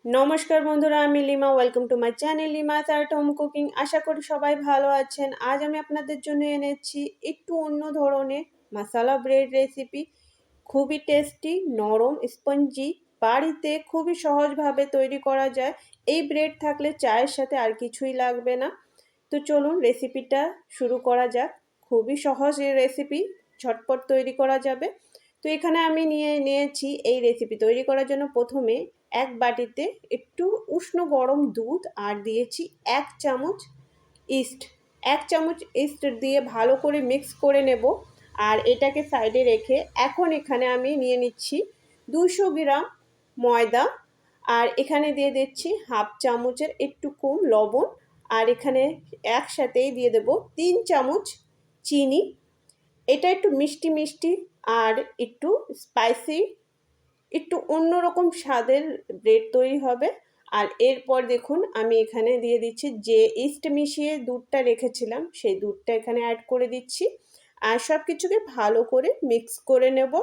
নমস্কার বন্ধুরা, আমি Lima. Welcome to my channel Lima's art home cooking. আশা করি সবাই ভালো আছেন। আজ আমি আপনাদের জন্য এনেছি একটু অন্য ধরনের মশালা ব্রেড রেসিপি। খুবই টেস্টি, নরম, স্পঞ্জি, বাড়িতে খুবই সহজভাবে তৈরি করা যায়। এই ব্রেড থাকলে চায়ের সাথে আর কিছুই লাগবে না। তো চলুন রেসিপিটা শুরু করা যাক। খুবই সহজ এই রেসিপি, ঝটপট তৈরি করা যাবে। তো এখানে আমি নিয়েছি এই রেসিপি তৈরি করার জন্য প্রথমে এক বাটিতে একটু উষ্ণ গরম দুধ আর দিয়েছি 1 চামচ ইস্ট। 1 চামচ ইস্ট দিয়ে ভালো করে মিক্স করে নেব আর এটাকে সাইডে রেখে এখন এখানে আমি নিয়ে নিচ্ছি 200 গ্রাম ময়দা আর এখানে দিয়ে দিচ্ছি 1/2 চামচের একটু কম লবণ আর এখানে একসাথেই দিয়ে দেব 3 চামচ চিনি। এটা একটু মিষ্টি মিষ্টি আর একটু স্পাইসি, একটু অন্যরকম স্বাদের ব্রেড তৈরি হবে। আর এরপর দেখুন আমি এখানে দিয়ে দিচ্ছি যে ইস্ট মিশিয়ে দুধটা রেখেছিলাম সেই দুধটা এখানে অ্যাড করে দিচ্ছি আর সব কিছুকে ভালো করে মিক্স করে নেব।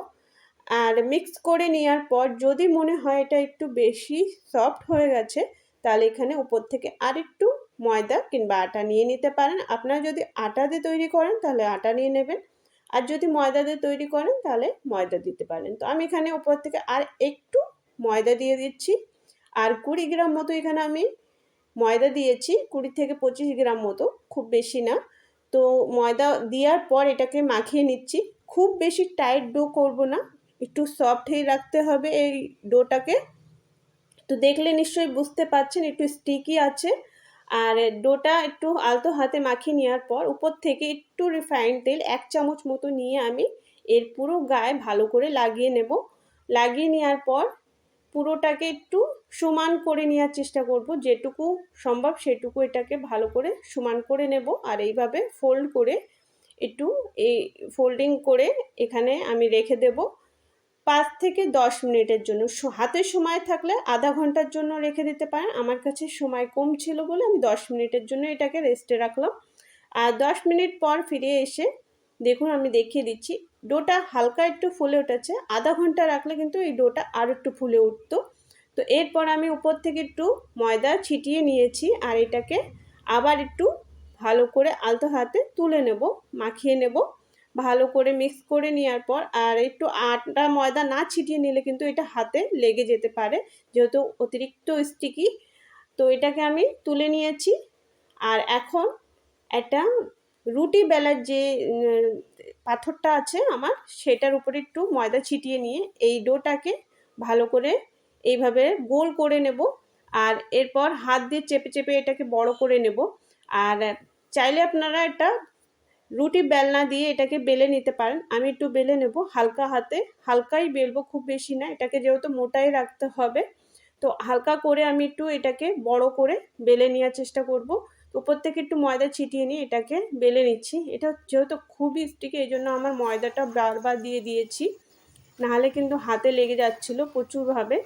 আর মিক্স করে নেওয়ার পর যদি মনে হয় এটা একটু বেশি সফট হয়ে গেছে তাহলে এখানে উপর থেকে আর একটু ময়দা কিংবা আটা নিয়ে নিতে পারেন। আপনারা যদি আটা দিয়ে তৈরি করেন তাহলে আটা নিয়ে নেবেন, আর যদি ময়দা দিয়ে তৈরি করেন তাহলে ময়দা দিতে পারেন। তো আমি এখানে উপর থেকে আর একটু ময়দা দিয়ে দিচ্ছি আর 20 গ্রাম মতো এখানে আমি ময়দা দিয়েছি, 20 থেকে 25 গ্রাম মতো, খুব বেশি না। তো ময়দা দেওয়ার পর এটাকে মাখিয়ে নিচ্ছি। খুব বেশি টাইট ডো করব না, একটু সফটই রাখতে হবে এই ডোটাকে। তো দেখলে নিশ্চয়ই বুঝতে পারছেন একটু স্টিকি আছে। আর ডোটা একটু আলতো হাতে মাখিয়ে নেওয়ার পর উপর থেকে একটু রিফাইন্ড তেল 1 চামচ মতো নিয়ে আমি এর পুরো গায়ে ভালো করে লাগিয়ে নেব। লাগিয়ে নেওয়ার পর পুরোটাকে একটু সমান করে নেওয়ার চেষ্টা করব, যেটুকু সম্ভব সেটুকু এটাকে ভালো করে সমান করে নেব। আর এইভাবে ফোল্ড করে একটু এই ফোল্ডিং করে এখানে আমি রেখে দেব 5 থেকে 10 মিনিটের জন্য। হাতে সময় থাকলে আধা ঘন্টার জন্য রেখে দিতে পারেন। আমার কাছে সময় কম ছিল বলে আমি 10 মিনিটের জন্য এটাকে রেস্টে রাখলাম। আর 10 মিনিট পর ফিরে এসে দেখুন আমি দেখিয়ে দিচ্ছি ডোটা হালকা একটু ফুলে উঠেছে। আধা ঘন্টা রাখলে কিন্তু এই ডোটা আর একটু ফুলে উঠতো। তো এরপর আমি উপর থেকে একটু ময়দা ছিটিয়ে নিয়েছি আর এটাকে আবার একটু ভালো করে আলতো হাতে তুলে নেব, মাখিয়ে নেব ভালো করে মিক্স করে নেওয়ার পর। আর একটু আটা ময়দা না ছিটিয়ে নিলে কিন্তু এটা হাতে লেগে যেতে পারে, যেহেতু অতিরিক্ত স্টিকি। তো এটাকে আমি তুলে নিয়েছি আর এখন একটা রুটি বেলার যে পাথরটা আছে আমার, সেটার উপরে একটু ময়দা ছিটিয়ে নিয়ে এই ডোটাকে ভালো করে এইভাবে গোল করে নেব। আর এরপর হাত দিয়ে চেপে চেপে এটাকে বড় করে নেব। আর চাইলে আপনারা এটা রুটি বেলনা দিয়ে এটাকে বেলে নিতে পারেন। আমি একটু বেলে নেব হালকা হাতে, হালকাই বেলবো, খুব বেশি না, এটাকে যেহেতু মোটাই রাখতে হবে। তো হালকা করে আমি একটু এটাকে বড় করে বেলে নেওয়ার চেষ্টা করব। উপর থেকে একটু ময়দা ছিটিয়ে নিয়ে এটাকে বেলে নিচ্ছি। এটা যেহেতু খুবই স্টিকি এই জন্য আমার ময়দাটা বারবার দিয়ে দিয়েছি, নাহলে কিন্তু হাতে লেগে যাচ্ছিলো প্রচুরভাবে।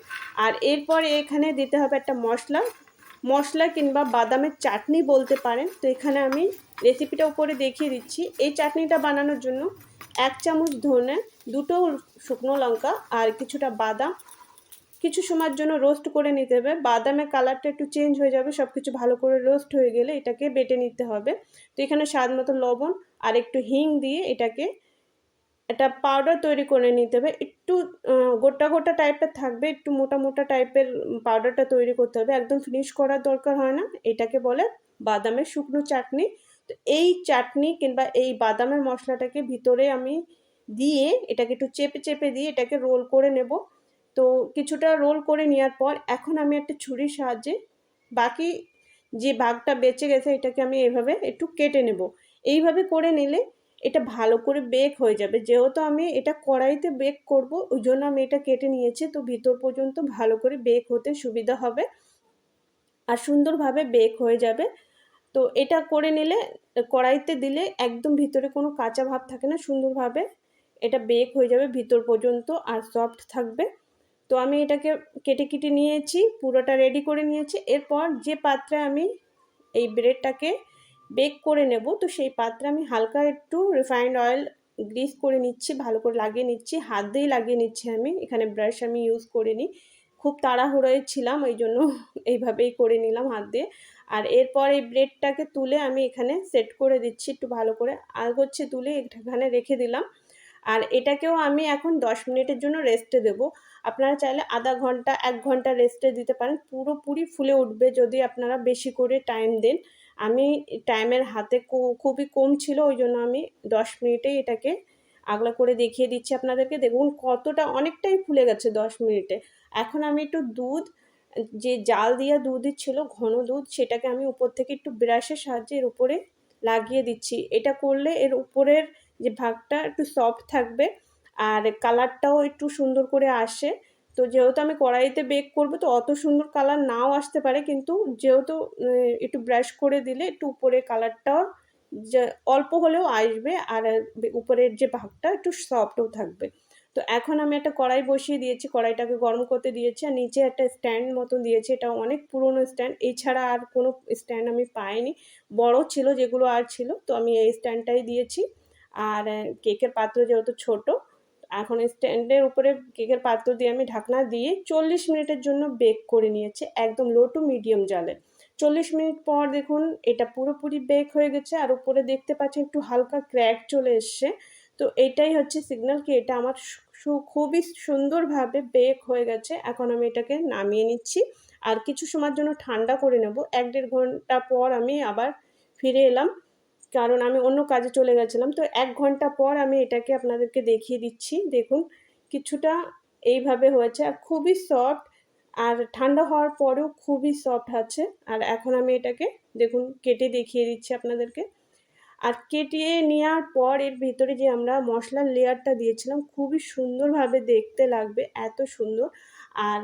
আর এরপর এখানে দিতে হবে একটা মশলা কিংবা বাদামের চাটনি বলতে পারেন। তো এখানে আমি রেসিপিটা উপরে দেখিয়ে দিচ্ছি। এই চাটনিটা বানানোর জন্য 1 চামচ ধনে, 2টো শুকনো লঙ্কা আর কিছুটা বাদাম কিছু সময়ের জন্য রোস্ট করে নিতে হবে। বাদামের কালারটা একটু চেঞ্জ হয়ে যাবে, সব কিছু ভালো করে রোস্ট হয়ে গেলে এটাকে বেটে নিতে হবে। তো এখানে স্বাদ মতো লবণ আর একটু হিং দিয়ে এটাকে একটা পাউডার তৈরি করে নিতে হবে। একটু গোটা গোটা টাইপের থাকবে, একটু মোটা মোটা টাইপের পাউডারটা তৈরি করতে হবে, একদম ফিনিশ করার দরকার হয় না। এটাকে বলে বাদামের শুকনো চাটনি। তো এই চাটনি কিংবা এই বাদামের মশলাটাকে ভিতরে আমি দিয়ে এটাকে একটু চেপে চেপে দিয়ে এটাকে রোল করে নেব। তো কিছুটা রোল করে নেওয়ার পর এখন আমি একটা ছুরির সাহায্যে বাকি যে ভাগটা বেঁচে গেছে এটাকে আমি এভাবে একটু কেটে নেব। এইভাবে করে নিলে এটা ভালো করে বেক হয়ে যাবে। যেহেতু আমি এটা কড়াইতে বেক করব ওই জন্য আমি এটা কেটে নিয়েছি, তো ভিতর পর্যন্ত ভালো করে বেক হতে সুবিধা হবে আর সুন্দরভাবে বেক হয়ে যাবে। তো এটা করে নিলে কড়াইতে দিলে একদম ভিতরে কোনো কাঁচা ভাব থাকে না, সুন্দরভাবে এটা বেক হয়ে যাবে ভিতর পর্যন্ত আর সফট থাকবে। তো আমি এটাকে কেটে কেটে নিয়েছি, পুরোটা রেডি করে নিয়েছি। এরপর যে পাত্রে আমি এই ব্রেডটাকে বেক করে নেব, তো সেই পাত্রে আমি হালকা একটু রিফাইন্ড অয়েল গ্রিস করে নিচ্ছি, ভালো করে লাগিয়ে নিচ্ছি, হাত দিয়েই লাগিয়ে নিচ্ছি। আমি এখানে ব্রাশ আমি ইউজ করিনি, খুব তাড়াহুড়োয় ছিলাম, ওই জন্য এইভাবেই করে নিলাম হাত দিয়ে। আর এরপর এই ব্রেডটাকে তুলে আমি এখানে সেট করে দিচ্ছি একটু ভালো করে। আর হচ্ছে তুলে এখানে রেখে দিলাম। আর এটাকেও আমি এখন 10 মিনিটের জন্য রেস্টে দেবো। আপনারা চাইলে আধা ঘন্টা 1 ঘন্টা রেস্টে দিতে পারেন। পুরোপুরি ফুলে উঠবে যদি আপনারা বেশি করে টাইম দেন। আমি টাইমের হাতে খুবই কম ছিল, ওই জন্য আমি 10 মিনিটেই এটাকে আগলা করে দেখিয়ে দিচ্ছি আপনাদেরকে। দেখুন কতটা, অনেকটাই ফুলে গেছে 10 মিনিটে। এখন আমি একটু দুধ, যে জাল দেওয়া দুধই ছিল ঘন দুধ, সেটাকে আমি উপর থেকে একটু ব্রাশের সাহায্যে এর উপরে লাগিয়ে দিচ্ছি। এটা করলে এর উপরের যে ভাগটা একটু সফট থাকবে আর কালারটাও একটু সুন্দর করে আসে। তো যেহেতু আমি কড়াইতে বেক করব তো অত সুন্দর কালার নাও আসতে পারে, কিন্তু যেহেতু একটু ব্রাশ করে দিলে একটু উপরে কালারটাও যে অল্প হলেও আসবে আর উপরের যে ভাগটা একটু সফটও থাকবে। তো এখন আমি একটা কড়াই বসিয়ে দিয়েছি, কড়াইটাকে গরম করতে দিয়েছি আর নিচে একটা স্ট্যান্ড মতো দিয়েছি। এটা অনেক পুরনো স্ট্যান্ড, এছাড়া আর কোনো স্ট্যান্ড আমি পাইনি। বড় ছিল যেগুলো আর ছিল, তো আমি এই স্ট্যান্ডটাই দিয়েছি। আর কেকের পাত্র যেহেতু ছোট, এখন স্ট্যান্ডের উপরে কেকের পাত্র দিয়ে আমি ঢাকনা দিয়ে 40 মিনিটের জন্য বেক করে নিয়েছি একদম লো টু মিডিয়াম জালে। 40 মিনিট পর দেখুন এটা পুরোপুরি বেক হয়ে গেছে আর উপরে দেখতে পাচ্ছেন একটু হালকা ক্র্যাক চলে এসছে। তো এটাই হচ্ছে সিগন্যাল কি এটা আমার খুবই সুন্দরভাবে বেক হয়ে গেছে। এখন আমি এটাকে নামিয়ে নিচ্ছি আর কিছু সময়ের জন্য ঠান্ডা করে নেব। 1-1.5 ঘন্টা পর আমি আবার ফিরে এলাম, কারণ আমি অন্য কাজে চলে গেছিলাম। তো 1 ঘন্টা পর আমি এটাকে আপনাদেরকে দেখিয়ে দিচ্ছি। দেখুন কিছুটা এইভাবে হয়েছে আর খুবই সফট, আর ঠান্ডা হওয়ার পরেও খুবই সফট আছে। আর এখন আমি এটাকে দেখুন কেটে দেখিয়ে দিচ্ছি আপনাদেরকে। আর কেটে নেওয়ার পর এর ভেতরে যে আমরা মশলার লেয়ারটা দিয়েছিলাম খুবই সুন্দরভাবে দেখতে লাগবে, এত সুন্দর। আর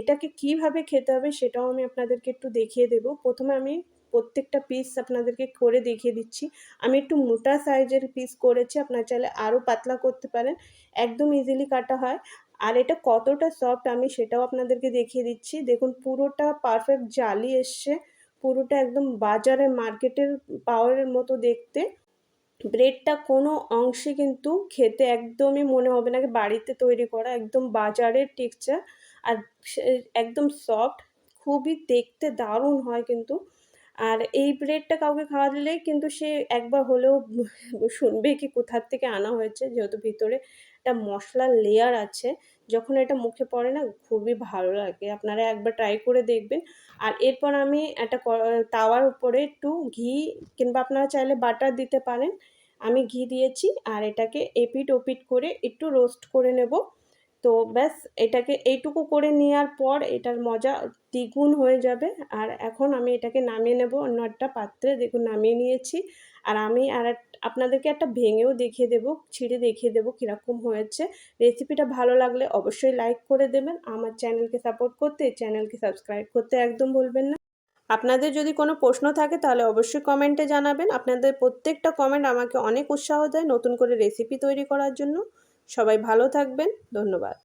এটাকে কিভাবে খেতে হবে সেটাও আমি আপনাদেরকে একটু দেখিয়ে দেবো। প্রথমে আমি প্রত্যেকটা পিস আপনাদেরকে করে দেখিয়ে দিচ্ছি। আমি একটু মোটা সাইজের পিস করেছি, আপনারা চাইলে আরও পাতলা করতে পারেন, একদম ইজিলি কাটা হয়। আর এটা কতটা সফট আমি সেটাও আপনাদেরকে দেখিয়ে দিচ্ছি। দেখুন পুরোটা পারফেক্ট জালি এসছে, পুরোটা একদম বাজারের মার্কেটের পাওয়ারের মতো দেখতে। ব্রেডটা কোনো অংশে কিন্তু খেতে একদমই মনে হবে না বাড়িতে তৈরি করা, একদম বাজারের টেক্সচার। আর একদম সফট, খুবই দেখতে দারুণ হয় কিন্তু। আর এই ব্রেডটা কাউকে খাওয়ালে কিন্তু সে একবার হলেও শুনবে কি কোথার থেকে আনা হয়েছে, যেহেতু ভিতরে একটা মশলার লেয়ার আছে। যখন এটা মুখে পড়ে না খুবই ভালো লাগে, আপনারা একবার ট্রাই করে দেখবেন। আর এরপর আমি একটা তাওয়ার উপরে একটু ঘি কিংবা আপনারা চাইলে বাটার দিতে পারেন, আমি ঘি দিয়েছি। আর এটাকে এপিঠ ওপিঠ করে একটু রোস্ট করে নেব। তো ব্যাস এটাকে এইটুকু করে নেওয়ার পর এটার মজা দ্বিগুণ হয়ে যাবে। আর এখন আমি এটাকে নামিয়ে নেব অন্য একটা পাত্রে। দেখুন নামিয়ে নিয়েছি। আর আমি আপনাদেরকে একটা ভেঙেও দেখিয়ে দেবো, ছিঁড়ে দেখিয়ে দেবো কীরকম হয়েছে। রেসিপিটা ভালো লাগলে অবশ্যই লাইক করে দেবেন। আমার চ্যানেলকে সাপোর্ট করতে, চ্যানেলকে সাবস্ক্রাইব করতে একদম ভুলবেন না। আপনাদের যদি কোনো প্রশ্ন থাকে তাহলে অবশ্যই কমেন্টে জানাবেন। আপনাদের প্রত্যেকটা কমেন্ট আমাকে অনেক উৎসাহ দেয় নতুন করে রেসিপি তৈরি করার জন্য। সবাই ভালো থাকবেন, ধন্যবাদ।